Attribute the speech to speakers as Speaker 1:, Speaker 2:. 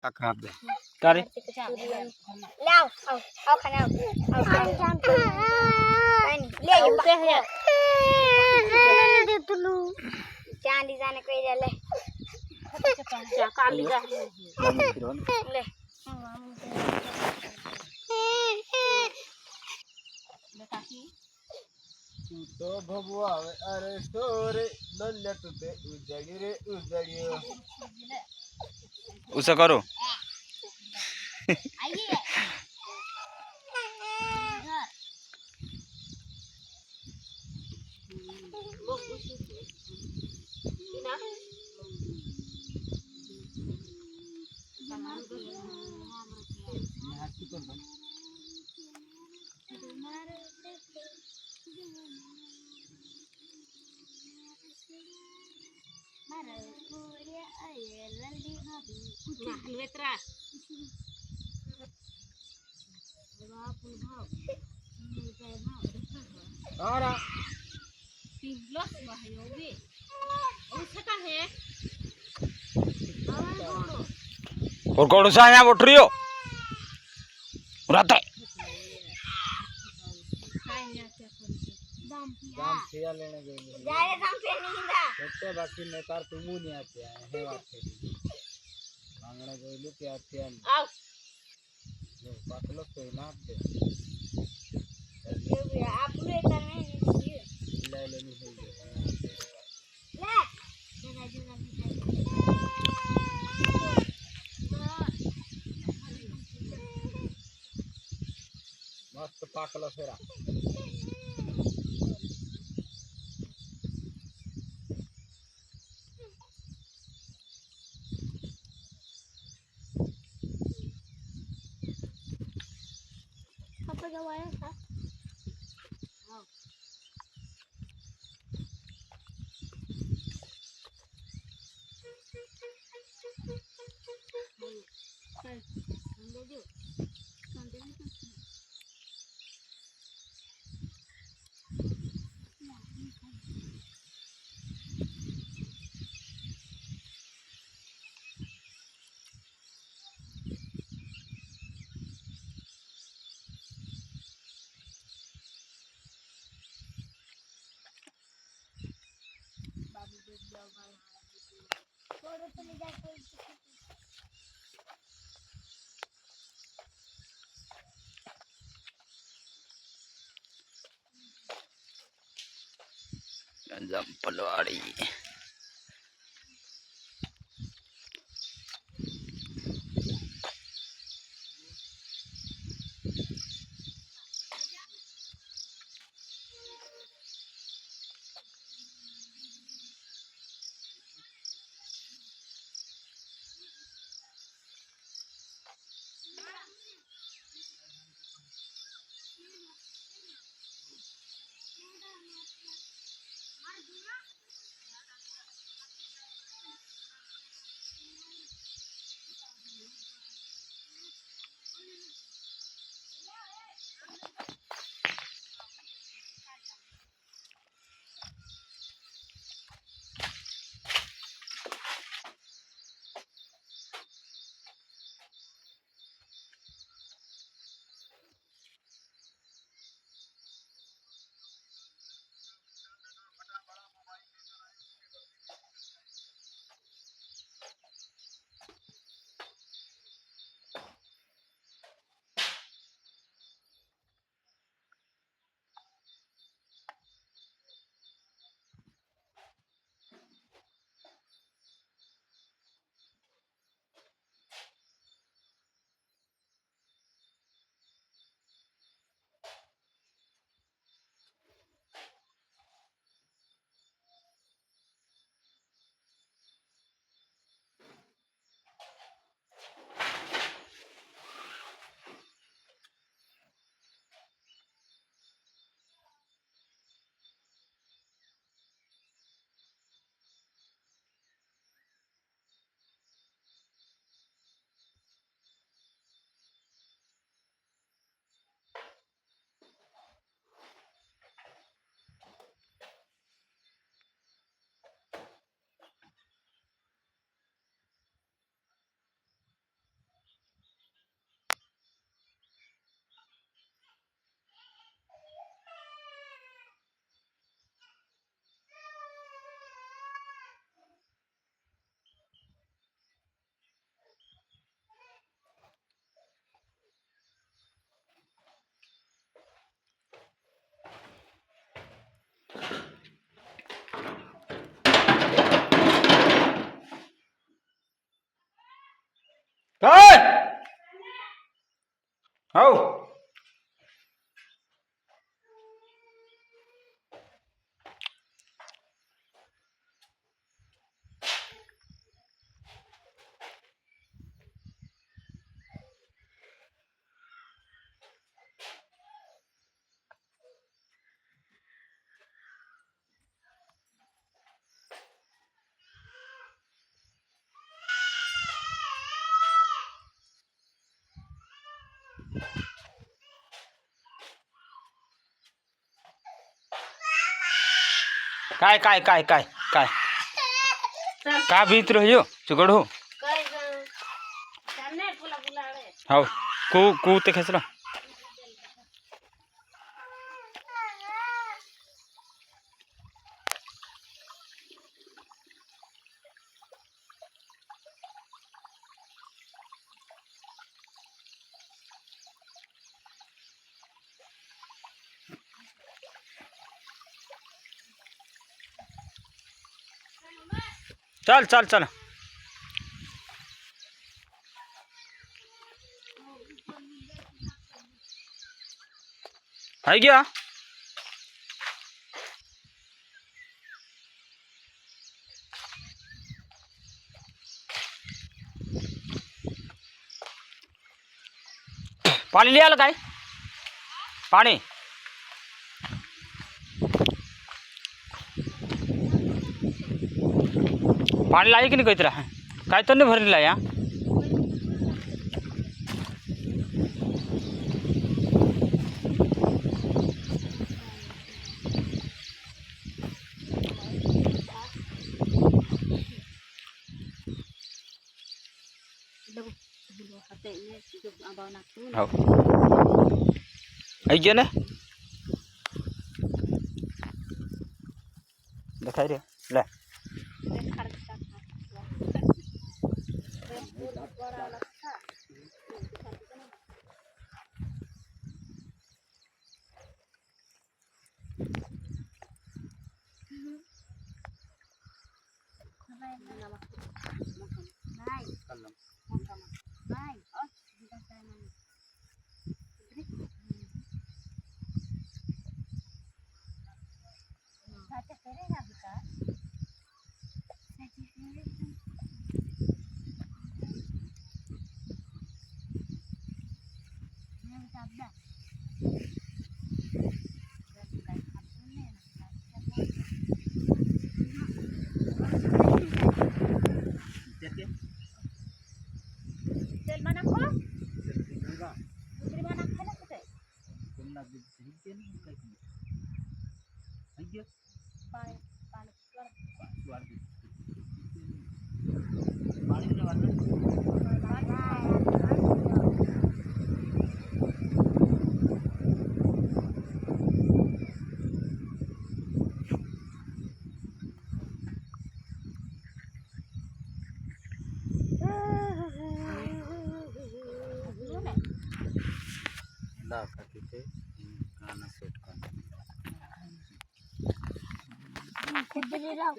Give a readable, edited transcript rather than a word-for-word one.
Speaker 1: खराब दे करे
Speaker 2: ले आओ खाना आओ काय नाही ले ये दे तुलू चांदी जाने काही झालंय काली जा ले
Speaker 1: तू तो भगवा अरे सोरे लल्ल्या तुझे उजड़ी रे उजड़ी उसे करो और कौन सा यहाँ उठ रही हो रहता दाम लेने गए
Speaker 2: जाए दाम पे नहीं दा
Speaker 1: सत्य बाकी नेतार तुम नहीं आते हैं है बात है मांगने गए लोग क्या आते हैं
Speaker 2: आओ
Speaker 1: जो बात लोग तो ना आते
Speaker 2: ये भी आप लोग इतना नहीं
Speaker 1: ले लेनी है
Speaker 2: ले
Speaker 1: मस्त पाकला फेरा
Speaker 2: पापा जब आया था
Speaker 1: पलवाड़ी
Speaker 3: काय हो काय काय काय काय काय का भीत रहियो चुगड़ हो
Speaker 2: काय गं? चाललंय पुला पुलाडे.
Speaker 3: हो कू ते खसरा चल चल चल है गया पानी लिया काय पानी पानी लाई कि नहीं कहते रहा काय तो नहीं भरला या हो आई गया ना दिखाई रे ले
Speaker 2: तेल mana ko? Putri mana khala kute?
Speaker 1: पुन्हा हिंडते ना काय ऐक
Speaker 2: पाणी पाणी
Speaker 1: पाणी नाही वाटत ला का तिथे गाणं सेट कर
Speaker 2: कुठे राव